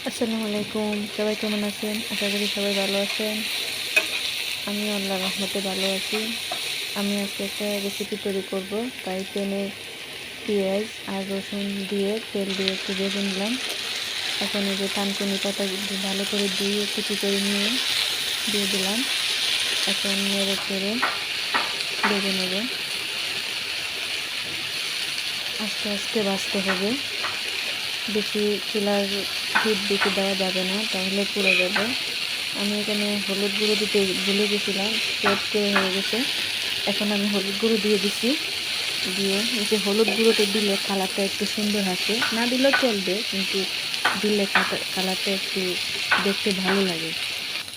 আসসালামু আলাইকুম, সবাই কেমন আছেন? আশা করি সবাই ভালো আছেন। আমি আল্লাহর রহমতে ভালো আছি। আমি আজকে একটা রেসিপি তৈরি করব, তাই প্যানে পেঁয়াজ আর রসুন দিয়ে তেল দিয়ে একটু ভেজে নিলাম। এখন এই যে থানকুনি পাতা ভালো করে ধুয়ে কুচি করে নিয়ে দিয়ে দিলাম। এখন নেড়ে চেড়ে ভেজে নেব। আস্তে আস্তে ভাজতে হবে, বেশি চুলার হিট বেশি দেওয়া যাবে না, তাহলে পুড়ে যাবে। আমি এখানে হলুদ গুঁড়ো দিতে ভুলে গেছিলাম, স্প্রেড করে হয়ে গেছে। এখন আমি হলুদ গুঁড়ো দিয়ে দিচ্ছি। দিয়ে এই যে হলুদ গুঁড়োটা দিলে কালারটা একটু সুন্দর আসে, না দিলেও চলবে, কিন্তু দিলে কালারটা একটু দেখতে ভালো লাগে।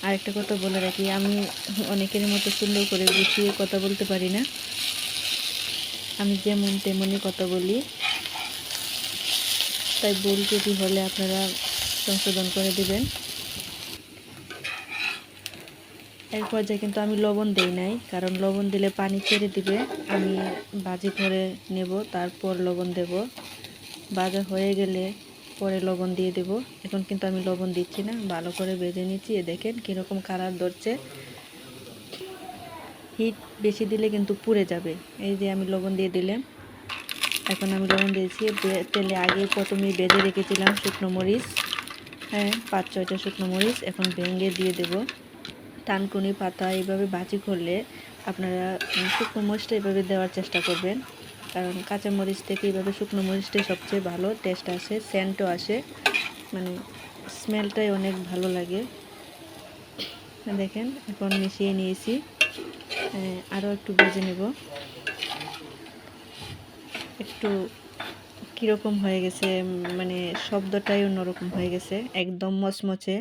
আর একটা কথা বলে রাখি, আমি অনেকের মতো সুন্দর করে গুছিয়ে কথা বলতে পারি না। আমি যেমন তেমনই কথা বলি, তাই ভুল ত্রুটি হলে আপনারা সংশোধন করে দিবেন। এর পর্যায়ে কিন্তু আমি লবণ দেই নাই, কারণ লবণ দিলে পানি ছেড়ে দিবে। আমি ভাজি করে নেব, তারপর লবণ দেব। ভাজা হয়ে গেলে পরে লবণ দিয়ে দেব। এখন কিন্তু আমি লবণ দিচ্ছি না, ভালো করে ভেজে নিচ্ছি। দেখেন কীরকম কালার ধরছে। হিট বেশি দিলে কিন্তু পুড়ে যাবে। এই যে আমি লবণ দিয়ে দিলাম। এখন আমি লবণ দিয়েছি। তেলে আগে প্রথমেই ভেজে রেখেছিলাম শুকনো মরিচ, 5-6টা শুকনো মরিচ এখন ভেঙে দিয়ে দেব। থানকুনি পাতা এইভাবে ভাজি করলে আপনারা শুকনো মরিচটা এইভাবে দেওয়ার চেষ্টা করবেন, কারণ কাঁচা মরিচ থেকে এইভাবে শুকনো মরিচটাই সবচেয়ে ভালো টেস্ট আসে, সেন্টও আসে, মানে স্মেলটাই অনেক ভালো লাগে। দেখেন এখন মিশিয়ে নিয়েছি। আরও একটু ভেজে নেব। একটু কীরকম হয়ে গেছে, মানে শব্দটাই অন্যরকম হয়ে গেছে, একদম মচমচে।